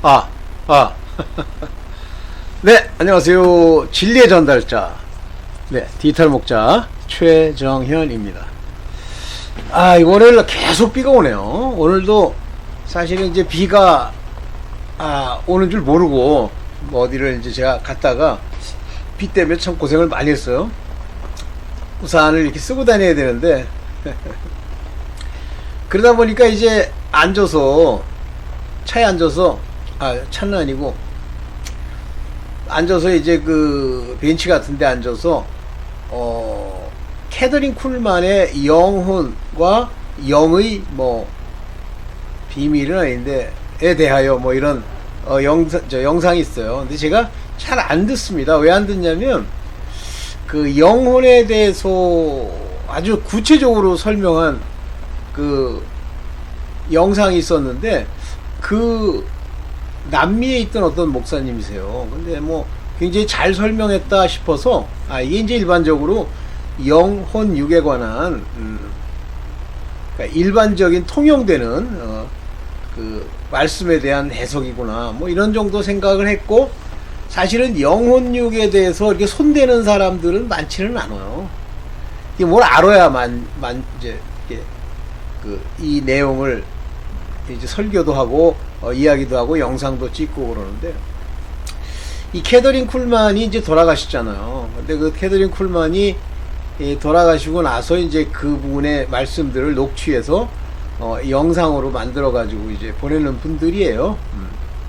아, 아. 네, 안녕하세요. 진리의 전달자. 네, 디지털 목자 최정현입니다. 월요일 계속 비가 오네요. 오늘도 사실은 이제 비가, 오는 줄 모르고, 뭐 어디를 이제 제가 갔다가 비 때문에 참 고생을 많이 했어요. 우산을 이렇게 쓰고 다녀야 되는데, 그러다 보니까 이제 앉아서, 차에 앉아서, 차는 아니고, 앉아서 이제 그 벤치 같은 데 앉아서 캐더린 쿨만의 영혼과 영의 뭐 비밀은 아닌데 에 대하여 뭐 이런 영상이 있어요. 근데 제가 잘 안 듣습니다. 왜 안 듣냐면 그 영혼에 대해서 아주 구체적으로 설명한 그 영상이 있었는데 그 남미에 있던 어떤 목사님이세요. 근데 뭐 굉장히 잘 설명했다 싶어서 이게 이제 일반적으로 영혼 육에 관한 그러니까 일반적인 통용되는 그 말씀에 대한 해석이구나 뭐 이런 정도 생각을 했고, 사실은 영혼 육에 대해서 이렇게 손대는 사람들은 많지는 않아요. 이게 뭘 알아야만 이제 이 내용을 이제 설교도 하고 이야기도 하고 영상도 찍고 그러는데, 이 캐더린 쿨만이 이제 돌아가셨잖아요. 근데 그 캐더린 쿨만이 돌아가시고 나서 이제 그분의 말씀들을 녹취해서 영상으로 만들어 가지고 이제 보내는 분들이에요.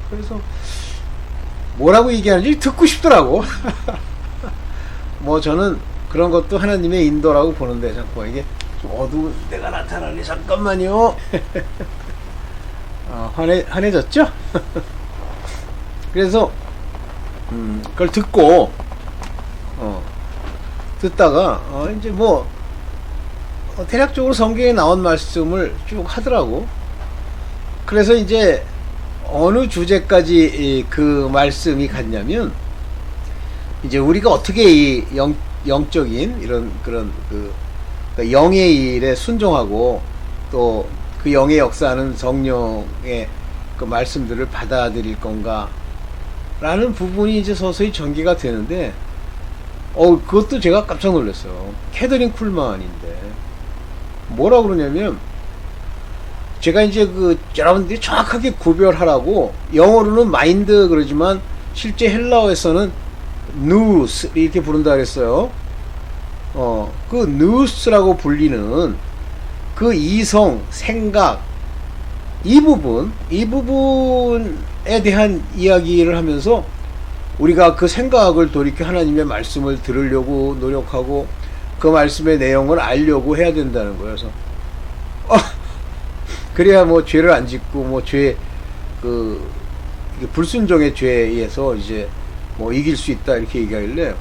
그래서 뭐라고 얘기하는지 듣고 싶더라고. 뭐 저는 그런 것도 하나님의 인도라고 보는데, 자꾸 이게 좀 어두운 데가 나타나니 잠깐만요. 환해졌죠? 그래서 그걸 듣고 듣다가 이제 뭐 대략적으로 성경에 나온 말씀을 쭉 하더라고. 그래서 이제 어느 주제까지 그 말씀이 갔냐면, 이제 우리가 어떻게 이 영적인 이런 그런 그러니까 영의 일에 순종하고 또 그 영의 역사하는 성령의 그 말씀들을 받아들일 건가 라는 부분이 이제 서서히 전개가 되는데, 그것도 제가 깜짝 놀랐어요. 캐더린 쿨만인데 뭐라 그러냐면, 제가 이제 여러분들이 정확하게 구별하라고, 영어로는 마인드 그러지만 실제 헬라어에서는 누스 이렇게 부른다 그랬어요. 그 누스라고 불리는 그 이성, 생각, 이 부분에 대한 이야기를 하면서 우리가 그 생각을 돌이켜 하나님의 말씀을 들으려고 노력하고 그 말씀의 내용을 알려고 해야 된다는 거예요. 그래서 그래야 뭐 죄를 안 짓고 뭐 불순종의 죄에 의해서 이제 뭐 이길 수 있다 이렇게 얘기하길래,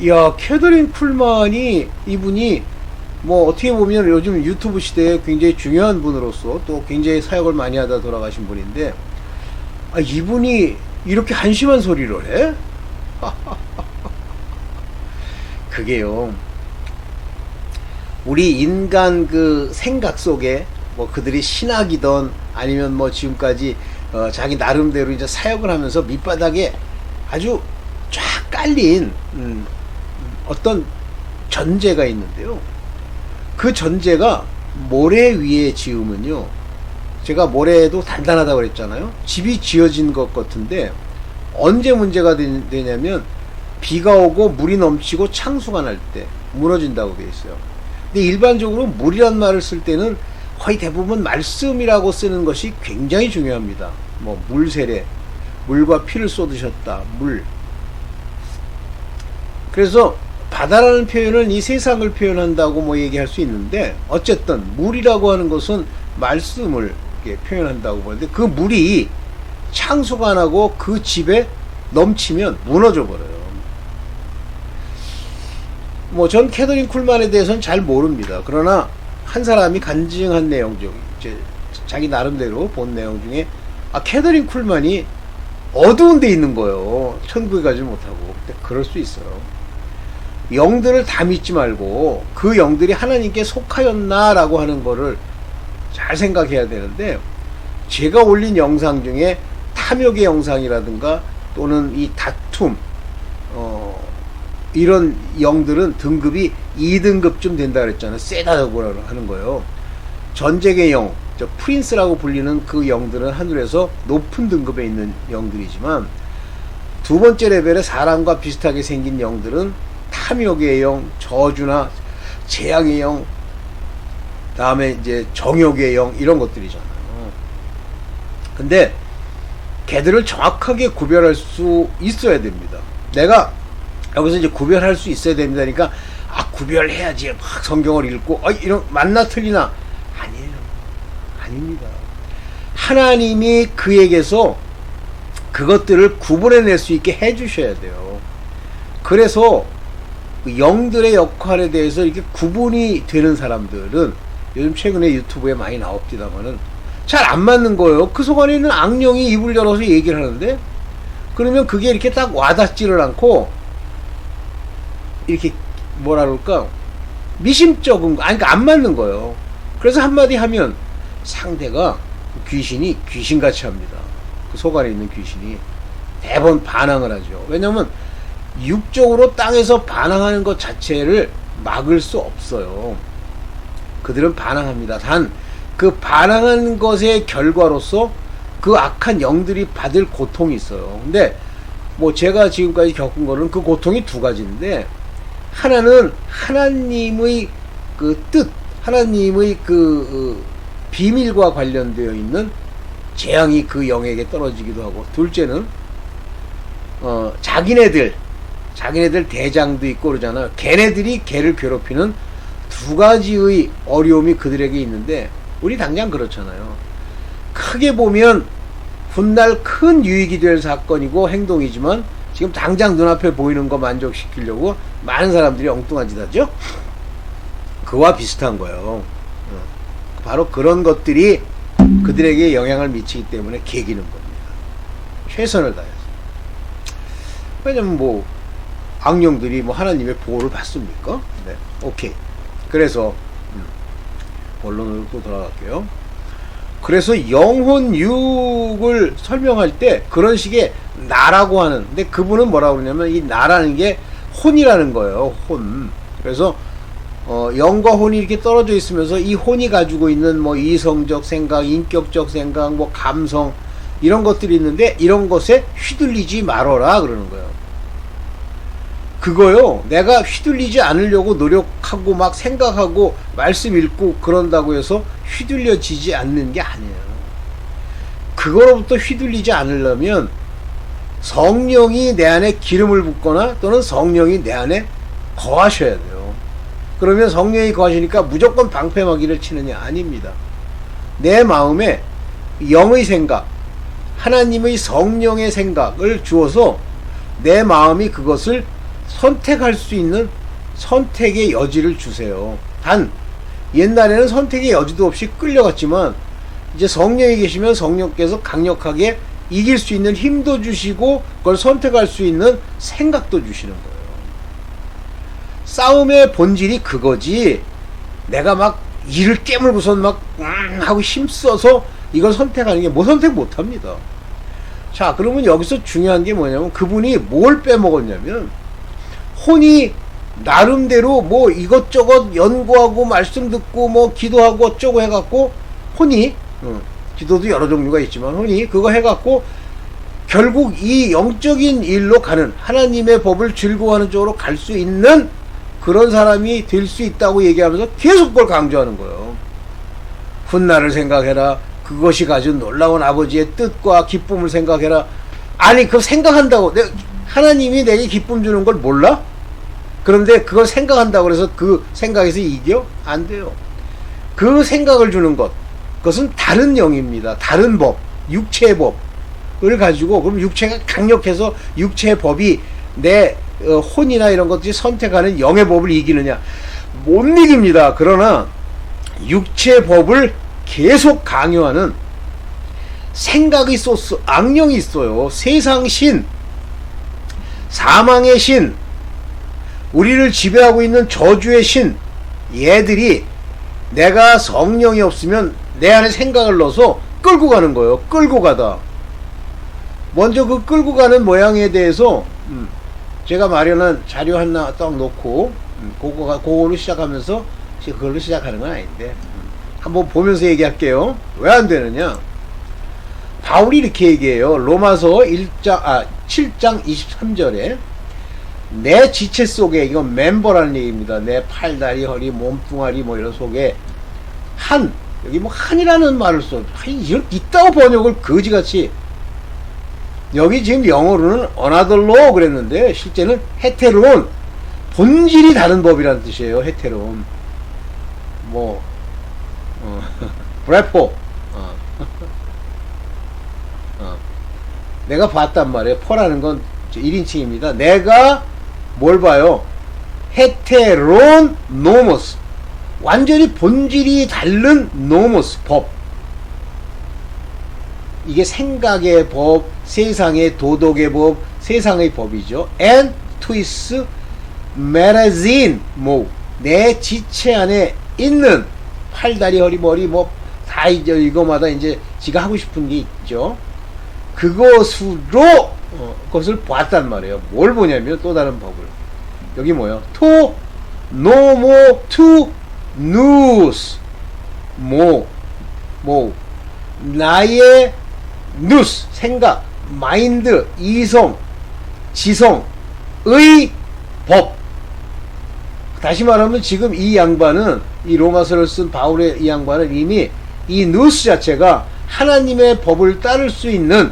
야, 캐더린 쿨만이 이분이 뭐 어떻게 보면 요즘 유튜브 시대에 굉장히 중요한 분으로서 또 굉장히 사역을 많이 하다 돌아가신 분인데, 이분이 이렇게 한심한 소리를 해? 그게요, 우리 인간 그 생각 속에 뭐 그들이 신학이던 아니면 뭐 지금까지 자기 나름대로 이제 사역을 하면서 밑바닥에 아주 쫙 깔린 어떤 전제가 있는데요. 그 전제가 모래 위에 지으면요, 제가 모래도 단단하다고 그랬잖아요. 집이 지어진 것 같은데 언제 문제가 되냐면 비가 오고 물이 넘치고 창수가 날 때 무너진다고 되어 있어요. 근데 일반적으로 물이란 말을 쓸 때는 거의 대부분 말씀이라고 쓰는 것이 굉장히 중요합니다. 뭐 물세례, 물과 피를 쏟으셨다, 물. 그래서 바다라는 표현은 이 세상을 표현한다고 뭐 얘기할 수 있는데, 어쨌든 물이라고 하는 것은 말씀을 표현한다고 보는데, 그 물이 창수가 안 하고 그 집에 넘치면 무너져 버려요. 뭐 전 캐더린 쿨만에 대해서는 잘 모릅니다. 그러나 한 사람이 간증한 내용 중, 이제 자기 나름대로 본 내용 중에 캐더린 쿨만이 어두운 데 있는 거예요. 천국에 가지 못하고. 근데 그럴 수 있어요. 영들을 다 믿지 말고 그 영들이 하나님께 속하였나라고 하는 거를 잘 생각해야 되는데, 제가 올린 영상 중에 탐욕의 영상이라든가 또는 이 다툼 이런 영들은 등급이 2등급쯤 된다 그랬잖아요. 세다고 하는 거예요. 전쟁의 영, 프린스라고 불리는 그 영들은 하늘에서 높은 등급에 있는 영들이지만 두 번째 레벨의 사람과 비슷하게 생긴 영들은 탐욕의 영, 저주나 재앙의 영, 다음에 이제 정욕의 영 이런 것들이잖아요. 근데 걔들을 정확하게 구별할 수 있어야 됩니다. 내가 여기서 이제 구별할 수 있어야 됩니다. 그러니까 구별해야지 막 성경을 읽고 이런 맞나 틀리나 아니에요. 아닙니다. 하나님이 그에게서 그것들을 구분해낼 수 있게 해주셔야 돼요. 그래서 영들의 역할에 대해서 이렇게 구분이 되는 사람들은 요즘 최근에 유튜브에 많이 나옵니다만은 잘 안 맞는 거예요. 그 속 안에 있는 악령이 입을 열어서 얘기를 하는데 그러면 그게 이렇게 딱 와닿지를 않고 이렇게 뭐라 그럴까 미심쩍은 거, 그러니까 안 맞는 거예요. 그래서 한마디 하면 상대가 귀신이 귀신같이 합니다. 그 속 안에 있는 귀신이 대부분 반항을 하죠. 왜냐면 육적으로 땅에서 반항하는 것 자체를 막을 수 없어요. 그들은 반항합니다. 단 그 반항한 것의 결과로서 그 악한 영들이 받을 고통이 있어요. 근데 뭐 제가 지금까지 겪은 거는 그 고통이 두 가지인데 하나는 하나님의 그 뜻, 하나님의 그 비밀과 관련되어 있는 재앙이 그 영에게 떨어지기도 하고, 둘째는 자기네들 대장도 있고 그러잖아요. 걔네들이 걔를 괴롭히는 두 가지의 어려움이 그들에게 있는데 우리 당장 그렇잖아요. 크게 보면 훗날 큰 유익이 될 사건이고 행동이지만 지금 당장 눈앞에 보이는 거 만족시키려고 많은 사람들이 엉뚱한 짓 하죠. 그와 비슷한 거예요. 바로 그런 것들이 그들에게 영향을 미치기 때문에 개기는 겁니다. 최선을 다해서. 왜냐면 뭐 악령들이 뭐 하나님의 보호를 받습니까? 네, 오케이. 그래서 본론으로 또 돌아갈게요. 그래서 영혼 육을 설명할 때 그런 식의 나라고 하는, 근데 그분은 뭐라고 그러냐면 이 나라는 게 혼이라는 거예요. 혼. 그래서 영과 혼이 이렇게 떨어져 있으면서 이 혼이 가지고 있는 뭐 이성적 생각, 인격적 생각, 뭐 감성 이런 것들이 있는데 이런 것에 휘둘리지 말어라 그러는 거예요. 그거요, 내가 휘둘리지 않으려고 노력하고 막 생각하고 말씀 읽고 그런다고 해서 휘둘려지지 않는 게 아니에요. 그거로부터 휘둘리지 않으려면 성령이 내 안에 기름을 붓거나 또는 성령이 내 안에 거하셔야 돼요. 그러면 성령이 거하시니까 무조건 방패막이를 치느냐? 아닙니다. 내 마음에 영의 생각, 하나님의 성령의 생각을 주어서 내 마음이 그것을 선택할 수 있는 선택의 여지를 주세요. 단 옛날에는 선택의 여지도 없이 끌려갔지만 이제 성령이 계시면 성령께서 강력하게 이길 수 있는 힘도 주시고 그걸 선택할 수 있는 생각도 주시는 거예요. 싸움의 본질이 그거지, 내가 막 이를 깨물고선 막 하고 힘써서 이걸 선택하는 게 뭐 선택 못합니다. 자, 그러면 여기서 중요한 게 뭐냐면 그분이 뭘 빼먹었냐면 혼이 나름대로 뭐 이것저것 연구하고 말씀 듣고 뭐 기도하고 어쩌고 해갖고 혼이 기도도 여러 종류가 있지만 혼이 그거 해갖고 결국 이 영적인 일로 가는 하나님의 법을 즐거워하는 쪽으로 갈 수 있는 그런 사람이 될 수 있다고 얘기하면서 계속 그걸 강조하는 거예요. 훗날을 생각해라. 그것이 가진 놀라운 아버지의 뜻과 기쁨을 생각해라. 아니 그거 생각한다고 하나님이 내게 기쁨 주는 걸 몰라? 그런데 그걸 생각한다고 해서 그 생각에서 이겨? 안 돼요. 그 생각을 주는 것, 그것은 다른 영입니다. 다른 법, 육체의 법을 가지고, 그럼 육체가 강력해서 육체의 법이 내 혼이나 이런 것들이 선택하는 영의 법을 이기느냐? 못 이깁니다. 그러나 육체의 법을 계속 강요하는 생각의 소스, 악령이 있어요. 세상 신, 사망의 신, 우리를 지배하고 있는 저주의 신, 얘들이 내가 성령이 없으면 내 안에 생각을 넣어서 끌고 가는 거예요. 끌고 가다. 먼저 그 끌고 가는 모양에 대해서 제가 마련한 자료 하나 딱 놓고 그거로 시작하면서 그걸로 시작하는 건 아닌데 한번 보면서 얘기할게요. 왜 안 되느냐? 바울이 이렇게 얘기해요. 로마서 7장 23절에 내 지체 속에, 이건 멤버라는 얘기입니다. 내 팔, 다리, 허리, 몸뚱아리 뭐 이런 속에 여기 뭐 한이라는 말을 써. 이따고 번역을 거지같이. 여기 지금 영어로는 another로 그랬는데 실제는 헤테론, 본질이 다른 법이라는 뜻이에요. 헤테론. 브레포. 내가 봤단 말이에요. 포라는 건 1인칭입니다. 내가 뭘 봐요? 헤테론 노모스. 완전히 본질이 다른 노모스, 법. 이게 생각의 법, 세상의 도덕의 법, 세상의 법이죠. and twis 메라진 모. 내 지체 안에 있는 팔, 다리, 허리, 머리 다 이제 이거마다 이제 지가 하고 싶은 게 있죠. 그것으로 그것을 봤단 말이에요. 뭘 보냐면 또 다른 법을. 여기 뭐요? to nomo to nous 나의 nous 생각, 마인드, 이성, 지성의 법. 다시 말하면 지금 이 양반은, 이 로마서를 쓴 바울의 이 양반은 이미 이 nous 자체가 하나님의 법을 따를 수 있는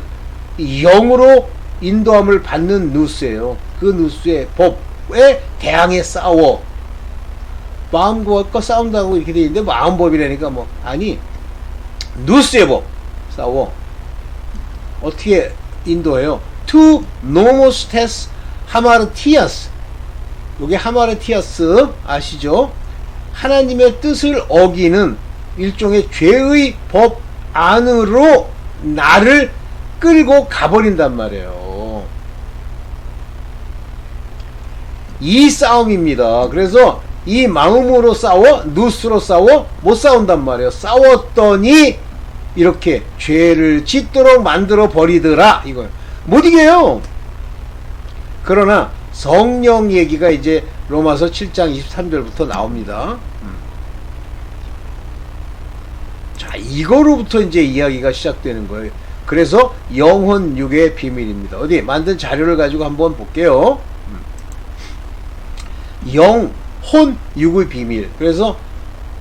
영으로 인도함을 받는 누스예요. 그 누스의 법에 대항해 싸워. 마음과 싸운다고 이렇게 되어 있는데 마음법이라니까 아니 누스의 법 싸워. 어떻게 인도해요? to nomos tes hamartias. 요게 하마르티아스 아시죠? 하나님의 뜻을 어기는 일종의 죄의 법 안으로 나를 끌고 가버린단 말이에요. 이 싸움입니다. 그래서 이 마음으로 싸워? 누스로 싸워? 못 싸운단 말이에요. 싸웠더니 이렇게 죄를 짓도록 만들어 버리더라. 이걸 못 이겨요. 그러나 성령 얘기가 이제 로마서 7장 23절부터 나옵니다. 자, 이거로부터 이제 이야기가 시작되는 거예요. 그래서 영혼 육의 비밀입니다. 어디 만든 자료를 가지고 한번 볼게요. 영혼 육의 비밀. 그래서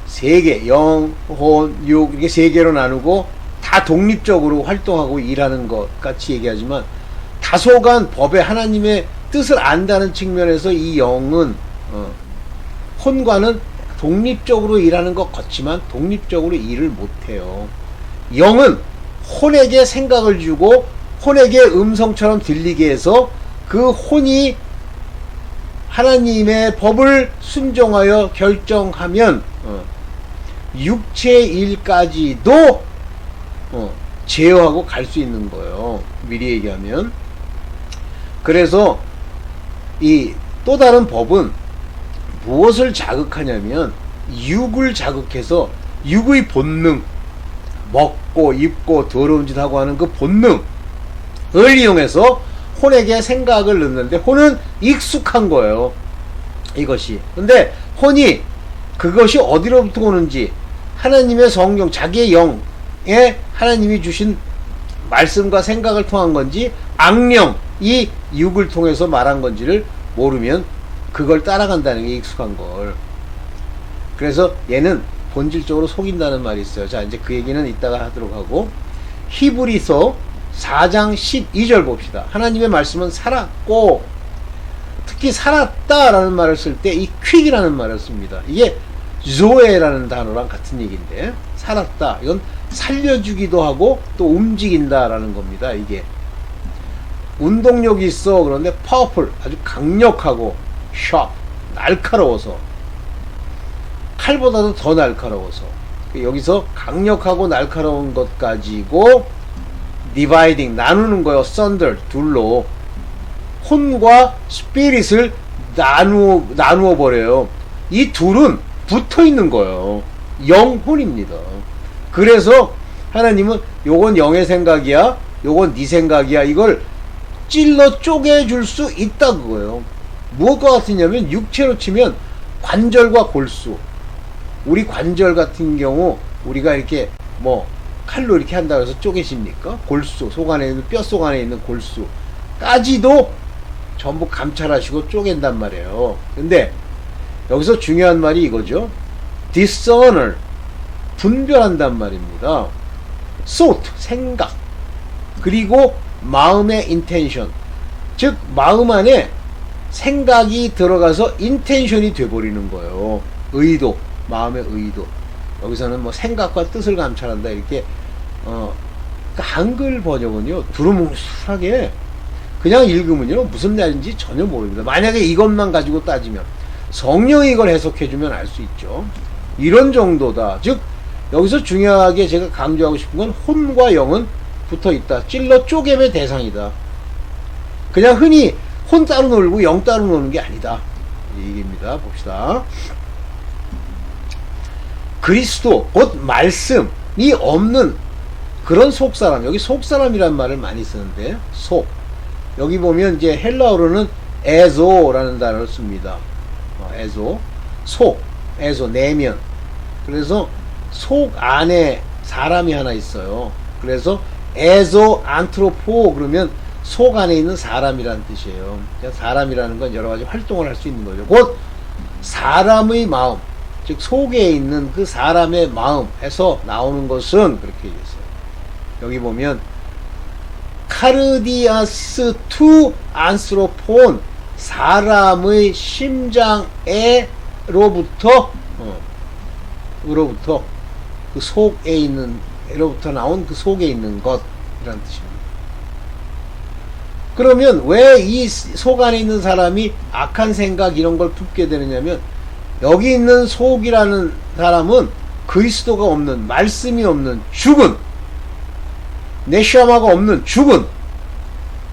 세 개, 영혼 육 이렇게 세 개로 나누고 다 독립적으로 활동하고 일하는 것 같이 얘기하지만 다소간 법에 하나님의 뜻을 안다는 측면에서 이 영은 혼과는 독립적으로 일하는 것 같지만 독립적으로 일을 못해요. 영은 혼에게 생각을 주고 혼에게 음성처럼 들리게 해서 그 혼이 하나님의 법을 순종하여 결정하면 육체 일까지도 제어하고 갈 수 있는 거예요. 미리 얘기하면. 그래서 이 또 다른 법은 무엇을 자극하냐면 육을 자극해서 육의 본능, 먹고 입고 더러운 짓 하고 하는 그 본능을 이용해서 혼에게 생각을 넣는데 혼은 익숙한 거예요. 이것이. 근데 혼이 그것이 어디로부터 오는지 하나님의 성령, 자기의 영에 하나님이 주신 말씀과 생각을 통한 건지 악령, 이 육을 통해서 말한 건지를 모르면 그걸 따라간다는 게 익숙한 걸. 그래서 얘는 본질적으로 속인다는 말이 있어요. 자, 이제 그 얘기는 이따가 하도록 하고, 히브리서 4장 12절 봅시다. 하나님의 말씀은 살았고, 특히 살았다라는 말을 쓸 때 이 퀵이라는 말을 씁니다. 이게 조에라는 단어랑 같은 얘기인데, 살았다. 이건 살려주기도 하고 또 움직인다라는 겁니다. 이게 운동력이 있어. 그런데 파워풀, 아주 강력하고 샵, 날카로워서, 칼보다도 더 날카로워서. 여기서 강력하고 날카로운 것 가지고 디바이딩, 나누는 거예요. 썬더, 둘로 혼과 스피릿을 나누어 버려요. 이 둘은 붙어 있는 거예요. 영혼입니다. 그래서 하나님은 요건 영의 생각이야, 요건 네 생각이야. 이걸 찔러 쪼개줄 수 있다 그거예요. 무엇과 같으냐면 육체로 치면 관절과 골수. 우리 관절 같은 경우 우리가 이렇게 뭐 칼로 이렇게 한다고 해서 쪼개집니까? 골수, 속 안에 있는 뼛속 안에 있는 골수까지도 전부 감찰하시고 쪼갠단 말이에요. 근데 여기서 중요한 말이 이거죠. discerner, 분별한단 말입니다. thought, 생각, 그리고 마음의 intention, 즉 마음 안에 생각이 들어가서 intention이 돼버리는 거예요. 의도, 마음의 의도. 여기서는 뭐 생각과 뜻을 감찰한다 이렇게 그러니까 한글 번역은요 두루뭉술하게 그냥 읽으면요 무슨 말인지 전혀 모릅니다. 만약에 이것만 가지고 따지면 성령이 이걸 해석해주면 알 수 있죠. 이런 정도다. 즉 여기서 중요하게 제가 강조하고 싶은 건 혼과 영은 붙어있다. 찔러 쪼개의 대상이다. 그냥 흔히 혼 따로 놀고 영 따로 노는 게 아니다. 이 얘기입니다. 봅시다. 그리스도 곧 말씀이 없는 그런 속사람. 여기 속사람이란 말을 많이 쓰는데 속. 여기 보면 이제 헬라어로는 에조라는 단어를 씁니다. 에조. 속. 에조. 내면. 그래서 속 안에 사람이 하나 있어요. 그래서 에조 안트로포 그러면 속 안에 있는 사람이라는 뜻이에요. 사람이라는 건 여러 가지 활동을 할 수 있는 거죠. 곧 사람의 마음, 즉 속에 있는 그 사람의 마음에서 나오는 것은 그렇게 얘기했어요. 여기 보면 카르디아스 투 안스로폰, 사람의 심장에로부터 그 속에 있는 에로부터 나온 그 속에 있는 것이라는 뜻입니다. 그러면 왜 이 속 안에 있는 사람이 악한 생각 이런 걸 품게 되느냐면 여기 있는 속이라는 사람은 그리스도가 없는, 말씀이 없는, 죽은, 네시아마가 없는 죽은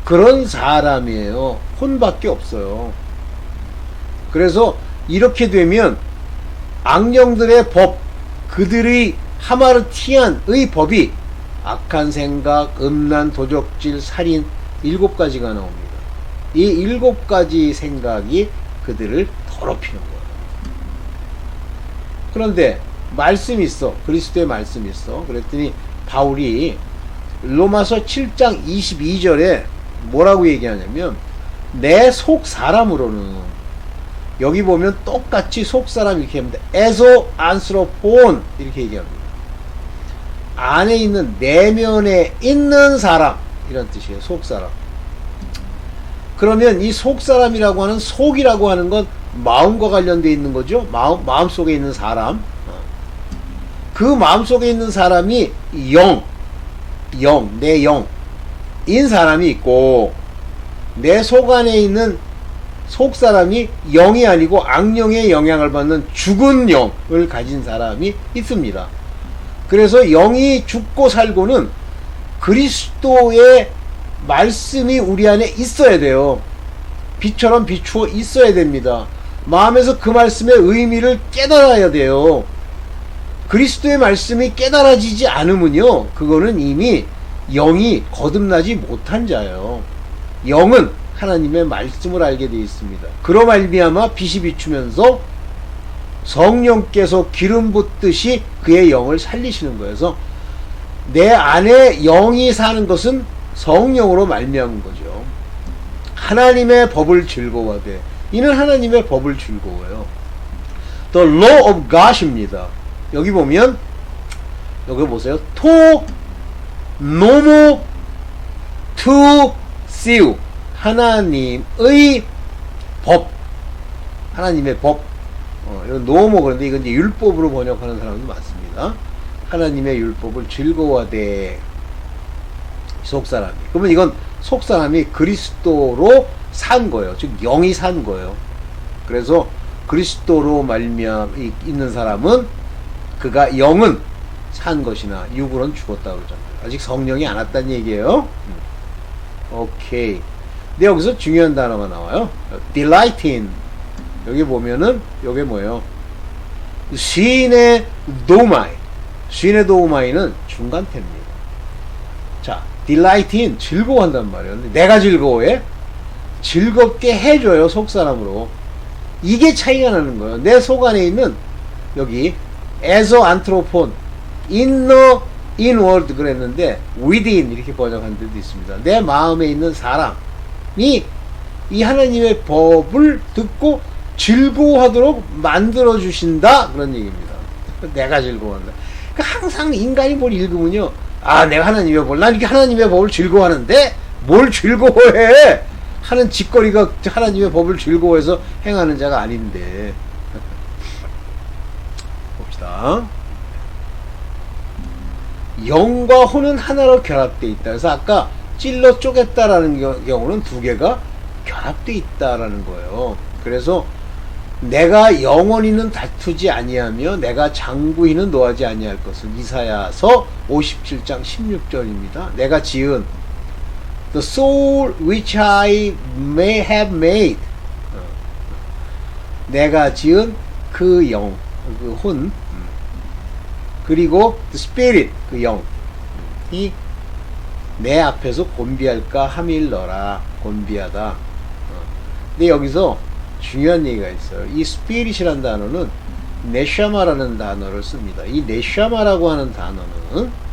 그런 사람이에요. 혼밖에 없어요. 그래서 이렇게 되면 악령들의 법, 그들의 하마르티안의 법이 악한 생각, 음란, 도적질, 살인 7가지가 나옵니다. 이 7가지 생각이 그들을 더럽히는 거예요. 그런데 말씀이 있어. 그리스도의 말씀이 있어. 그랬더니 바울이 로마서 7장 22절에 뭐라고 얘기하냐면 내 속 사람으로는, 여기 보면 똑같이 속 사람 이렇게 합니다. 에소 안스로폰 이렇게 얘기합니다. 안에 있는 내면에 있는 사람 이런 뜻이에요. 속 사람. 그러면 이 속 사람이라고 하는 속이라고 하는 건 마음과 관련되어 있는 거죠. 마음 속에 있는 사람. 그 마음 속에 있는 사람이 내 영인 사람이 있고, 내 속 안에 있는 속 사람이 영이 아니고 악령의 영향을 받는 죽은 영을 가진 사람이 있습니다. 그래서 영이 죽고 살고는 그리스도의 말씀이 우리 안에 있어야 돼요. 빛처럼 비추어 있어야 됩니다. 마음에서 그 말씀의 의미를 깨달아야 돼요. 그리스도의 말씀이 깨달아지지 않으면요, 그거는 이미 영이 거듭나지 못한 자예요. 영은 하나님의 말씀을 알게 되어 있습니다. 그로 말미암아 빛이 비추면서 성령께서 기름 붓듯이 그의 영을 살리시는 거예요. 그래서 내 안에 영이 사는 것은 성령으로 말미암은 거죠. 하나님의 법을 즐거워하되, 이는 하나님의 법을 즐거워요. The law of God입니다. 여기 보면, 여기 보세요. To nomo to see, 하나님의 법, 하나님의 법. 이건 노모, 그런데 이건 이제 율법으로 번역하는 사람도 많습니다. 하나님의 율법을 즐거워하되, 속사람이. 그러면 이건 속사람이 그리스도로 산 거예요. 즉 영이 산 거예요. 그래서 그리스도로 말미암아 있는 사람은 그가 영은 산 것이나 육으로는 죽었다고 그러잖아요. 아직 성령이 안 왔다는 얘기예요. 오케이. 근데 여기서 중요한 단어가 나와요. delight in. 여기 보면은 요게 뭐예요? 시네 도마이. 시네 도마이는 중간태입니다. 자, delight in, 즐거워한단 말이에요. 근데 내가 즐거워해? 즐겁게 해줘요, 속 사람으로. 이게 차이가 나는 거예요. 내 속 안에 있는 여기 에서 안트로폰, inner inward 그랬는데 within 이렇게 번역한 데도 있습니다. 내 마음에 있는 사람이 이 하나님의 법을 듣고 즐거워하도록 만들어 주신다, 그런 얘기입니다. 내가 즐거워한다. 그러니까 항상 인간이 뭘 읽으면요, 아, 내가 하나님의 법, 난 이렇게 하나님의 법을 즐거워하는데 뭘 즐거워해 하는 짓거리가 하나님의 법을 즐거워해서 행하는 자가 아닌데. 봅시다. 영과 혼은 하나로 결합되어 있다. 그래서 아까 찔러 쪼갰다라는 경우는 두 개가 결합되어 있다라는 거예요. 그래서 내가 영원히는 다투지 아니하며 내가 장구히는 노하지 아니할 것은 이사야서 57장 16절입니다. 내가 지은 the soul which I may have made, 내가 지은 그 영, 그 혼, 그리고 the spirit, 그 영이 내 앞에서 곤비할까 함일러라. 곤비하다. 근데 여기서 중요한 얘기가 있어요. 이 spirit이라는 단어는 네샤마라는 단어를 씁니다. 이 네샤마라고 하는 단어는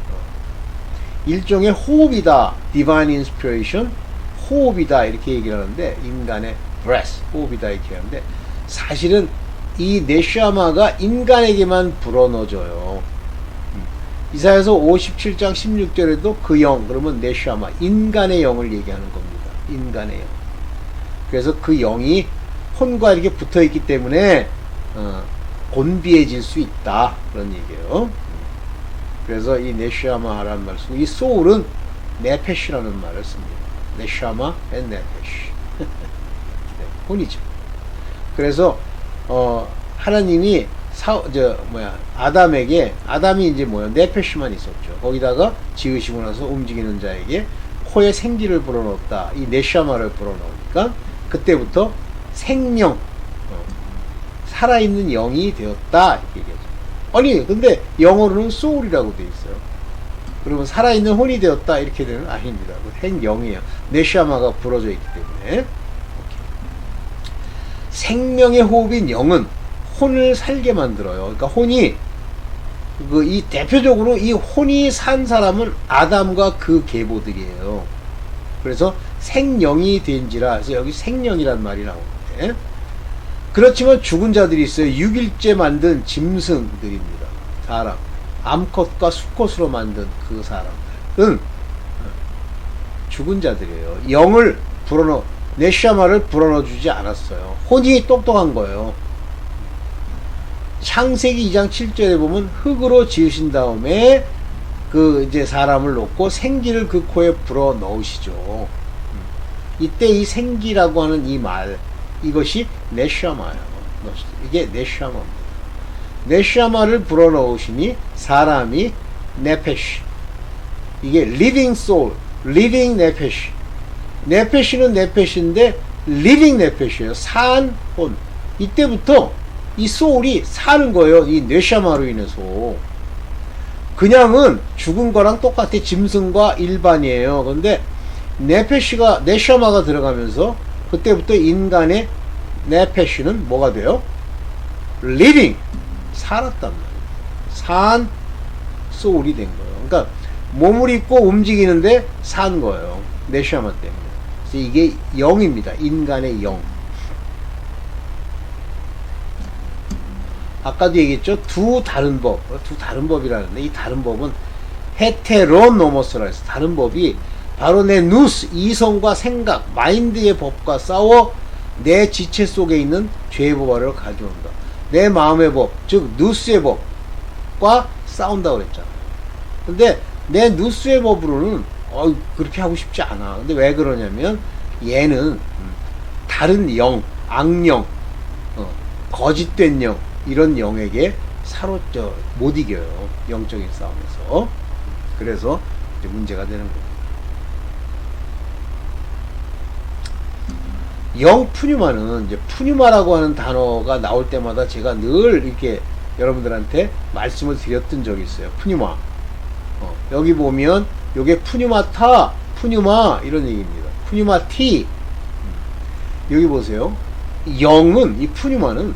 일종의 호흡이다. divine inspiration, 호흡이다, 이렇게 얘기를 하는데, 인간의 breath, 호흡이다 이렇게 하는데, 사실은 이 네샤마가 인간에게만 불어넣어져요. 이사야서 57장 16절에도 그 영, 그러면 네샤마, 인간의 영을 얘기하는 겁니다. 인간의 영. 그래서 그 영이 혼과 이렇게 붙어 있기 때문에 곤비해질 수 있다, 그런 얘기예요. 그래서 이 네샤마라는 말 쓰고, 이 소울은 네페시라는 말을 씁니다. 네샤마 앤 네페시. 네, 혼이죠. 그래서 하나님이 아담이 이제 네페시만 있었죠. 거기다가 지으시고 나서 움직이는 자에게 코에 생기를 불어넣었다. 이 네샤마를 불어넣으니까 그때부터 생명, 살아있는 영이 되었다, 이렇게 얘기하죠. 아니, 근데 영어로는 soul이라고 되어 있어요. 그러면 살아있는 혼이 되었다, 이렇게 되는 아닙니다. 생영이에요. 네샤마가 불어져 있기 때문에. 오케이. 생명의 호흡인 영은 혼을 살게 만들어요. 그러니까 혼이, 이 대표적으로 이 혼이 산 사람은 아담과 그 계보들이에요. 그래서 생영이 된지라, 그래서 여기 생명이란 말이 나오는데, 그렇지만 죽은 자들이 있어요. 6일째 만든 짐승들입니다. 사람. 암컷과 수컷으로 만든 그 사람들은 죽은 자들이에요. 영을 네샤마를 불어넣어 주지 않았어요. 혼이 똑똑한 거예요. 창세기 2장 7절에 보면 흙으로 지으신 다음에 이제 사람을 놓고 생기를 그 코에 불어 넣으시죠. 이때 이 생기라고 하는 이 말, 이것이 네샤마예요. 이게 네샤마입니다. 네샤마를 불어 넣으시니 사람이 네페시. 이게 living soul, living 네페시. 네페시는 네페시인데 living 네페시예요. 산 혼. 이때부터 이 소울이 사는 거예요. 이 네샤마로 인해서. 그냥은 죽은 거랑 똑같아. 짐승과 일반이에요. 근데 네샤마가 들어가면서 그때부터 인간의 네페시는 뭐가 돼요? living, 살았단 말이에요. 산 소울이 된 거예요. 그러니까 몸을 입고 움직이는데 산 거예요. 네샤마 때문에. 그래서 이게 영입니다. 인간의 영. 아까도 얘기했죠. 두 다른 법이라는데, 이 다른 법은 헤테로노머스라 해서 다른 법이 바로 내 누스, 이성과 생각, 마인드의 법과 싸워 내 지체 속에 있는 죄의 법화를 가져온다. 내 마음의 법, 즉 누스의 법과 싸운다고 그랬잖아요. 근데 내 누스의 법으로는 그렇게 하고 싶지 않아. 근데 왜 그러냐면 얘는 다른 영, 악령, 거짓된 영, 이런 영에게 못 이겨요. 영적인 싸움에서. 그래서 이제 문제가 되는 겁니다. 영 푸뉴마는 이제 푸뉴마라고 하는 단어가 나올 때마다 제가 늘 이렇게 여러분들한테 말씀을 드렸던 적이 있어요. 푸뉴마. 여기 보면 요게 푸뉴마타, 푸뉴마 이런 얘기입니다. 푸뉴마티. 여기 보세요. 영은 이 푸뉴마는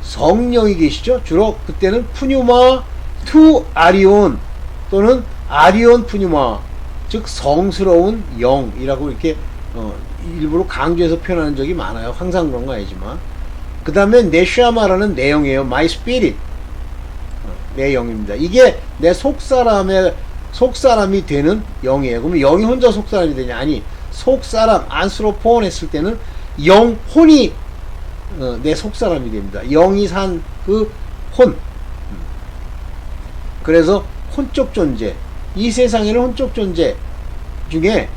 성령이 계시죠. 주로 그때는 푸뉴마 투 아리온 또는 아리온 푸뉴마, 즉 성스러운 영이라고 이렇게 일부러 강조해서 표현하는 적이 많아요. 항상 그런 거 아니지만. 그 다음에 네샤마라는 내영이에요. My spirit. 내 영입니다. 이게 내 속사람이 되는 영이에요. 그러면 영이 혼자 속사람이 되냐? 아니, 속사람, 안스로폰 했을 때는 영혼이 내 속사람이 됩니다. 영이 산 그 혼. 그래서 혼적 존재. 이 세상에는 혼적 존재 중에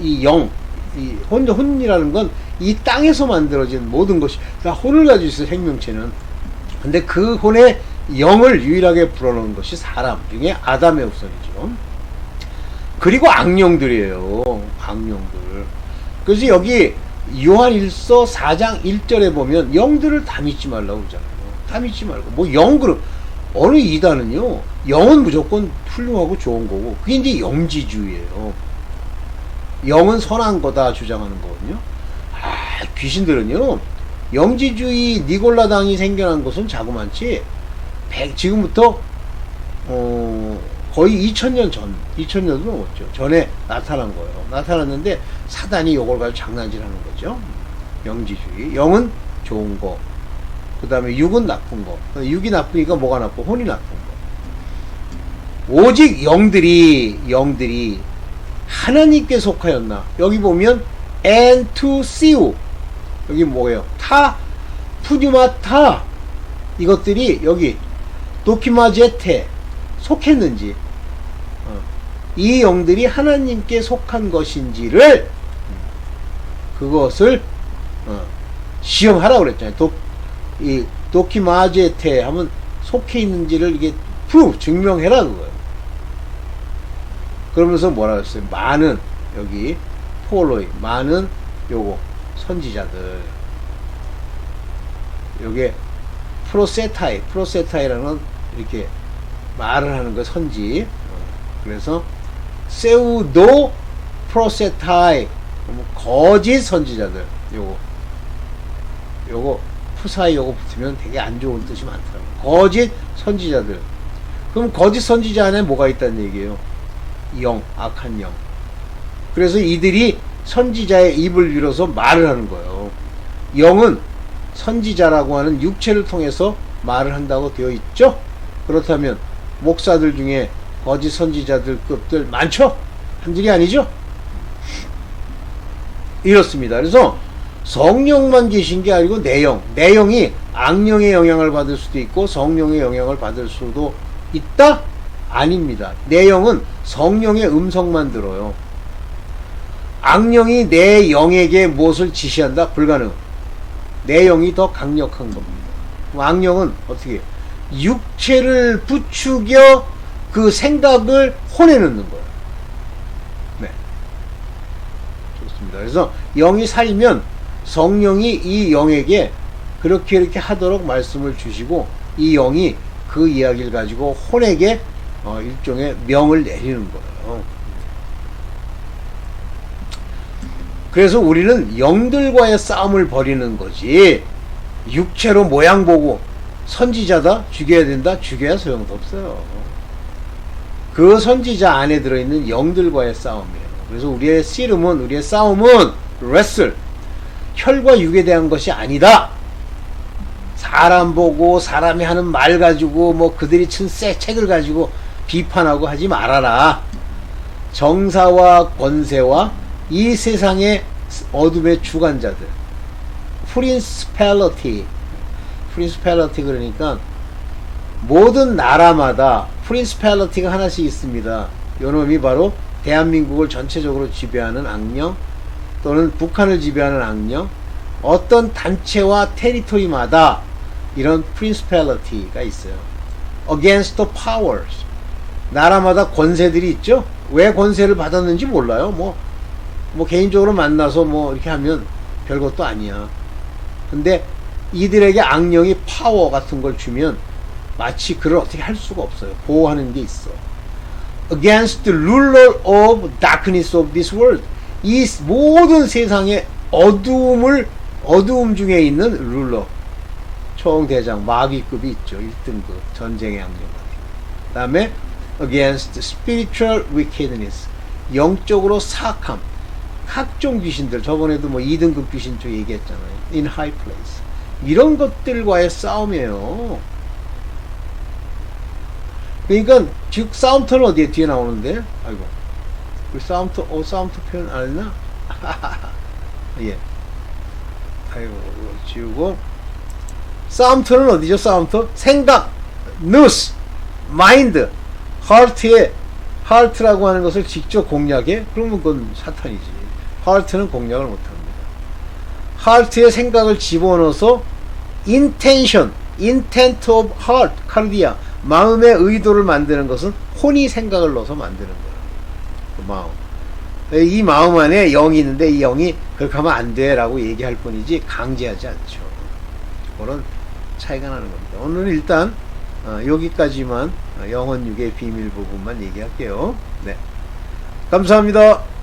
이 영, 이 혼이라는 건 이 땅에서 만들어진 모든 것이 다 혼을 가지고 있어요. 생명체는. 근데 그 혼의 영을 유일하게 불어넣은 것이 사람 중에 아담의 후손이죠. 그리고 악령들이에요. 악령들. 그래서 여기 요한 1서 4장 1절에 보면 영들을 다 믿지 말라고 그러잖아요. 다 믿지 말고. 뭐 영그룹 어느 이단은요, 영은 무조건 훌륭하고 좋은 거고, 그게 이제 영지주의예요. 영은 선한 거다 주장하는 거거든요. 귀신들은요, 영지주의 니골라당이 생겨난 것은 자그만치 지금부터 거의 2000년 전, 2000년도 넘었죠. 전에 나타난 거예요. 나타났는데 사단이 이걸 가지고 장난질하는 거죠. 영지주의. 영은 좋은 거. 그 다음에 육은 나쁜 거. 육이 나쁘니까 뭐가 나빠? 혼이 나쁜 거. 오직 영들이 하나님께 속하였나? 여기 보면 and to see you. 여기 뭐예요? 타, 푸뉴마타. 이것들이 여기 도키마제테 속했는지, 이 영들이 하나님께 속한 것인지를 그것을 시험하라고 그랬잖아요. 이 도키마제테 하면 속해 있는지를 이게 프루브 증명해라 그거예요. 그러면서 뭐라 그랬어요? 많은 여기 폴로이 많은 요거 선지자들, 요게 프로세타이라는 이렇게 말을 하는 거 선지. 그래서 세우도 프로세타이 거짓 선지자들. 요거 푸사이 요거 붙으면 되게 안 좋은 뜻이 많더라고요. 거짓 선지자들. 그럼 거짓 선지자 안에 뭐가 있다는 얘기예요? 영, 악한 영. 그래서 이들이 선지자의 입을 빌어서 말을 하는 거예요. 영은 선지자라고 하는 육체를 통해서 말을 한다고 되어 있죠? 그렇다면 목사들 중에 거짓 선지자들 급들 많죠? 한둘이 아니죠? 이렇습니다. 그래서 성령만 계신 게 아니고 내영이 악령의 영향을 받을 수도 있고 성령의 영향을 받을 수도 있다? 아닙니다. 내영은 성령의 음성만 들어요. 악령이 내 영에게 무엇을 지시한다? 불가능. 내 영이 더 강력한 겁니다. 악령은 어떻게 해요? 육체를 부추겨 그 생각을 혼에 넣는 거예요. 네. 좋습니다. 그래서 영이 살면 성령이 이 영에게 그렇게 이렇게 하도록 말씀을 주시고 이 영이 그 이야기를 가지고 혼에게 일종의 명을 내리는 거예요. 그래서 우리는 영들과의 싸움을 벌이는 거지, 육체로 모양 보고 선지자다 죽여야 된다 죽여야 소용도 없어요. 그 선지자 안에 들어있는 영들과의 싸움이에요. 그래서 우리의 씨름은, 우리의 싸움은 레슬, 혈과 육에 대한 것이 아니다. 사람 보고 사람이 하는 말 가지고 뭐 그들이 쓴 책을 가지고 비판하고 하지 말아라. 정사와 권세와 이 세상의 어둠의 주관자들, 프린스펠러티 그러니까 모든 나라마다 프린스펠러티가 하나씩 있습니다. 요놈이 바로 대한민국을 전체적으로 지배하는 악령, 또는 북한을 지배하는 악령, 어떤 단체와 테리토리마다 이런 프린스펠러티가 있어요. Against the powers. 나라마다 권세들이 있죠. 왜 권세를 받았는지 몰라요. 뭐 개인적으로 만나서 뭐 이렇게 하면 별것도 아니야. 근데 이들에게 악령이 파워 같은 걸 주면 마치 그를 어떻게 할 수가 없어요. 보호하는 게 있어. against the ruler of darkness of this world. 이 모든 세상의 어두움 중에 있는 룰러, 총대장, 마귀급이 있죠. 1등급, 전쟁의 양령. 그 다음에 against spiritual wickedness, 영적으로 사악함, 각종 귀신들, 저번에도 뭐 2등급 귀신 쪽 얘기했잖아요. in high place. 이런 것들과의 싸움이에요. 그러니까 즉 싸움터는 어디에 뒤에 나오는데, 아이고, 우리 싸움터 표현 안 했나? 예. 아이고, 지우고. 싸움터는 어디죠? 싸움터? 생각, nous, 마인드, 하트에, 하트라고 하는 것을 직접 공략해? 그러면 그건 사탄이지. 하트는 공략을 못합니다. 하트에 생각을 집어넣어서 intention, intent of heart, cardia, 마음의 의도를 만드는 것은 혼이 생각을 넣어서 만드는 거예요. 그 마음. 이 마음 안에 영이 있는데 이 영이 그렇게 하면 안 돼 라고 얘기할 뿐이지 강제하지 않죠. 그런 차이가 나는 겁니다. 오늘은 일단 여기까지만 영혼 육의 비밀 부분만 얘기할게요. 네. 감사합니다.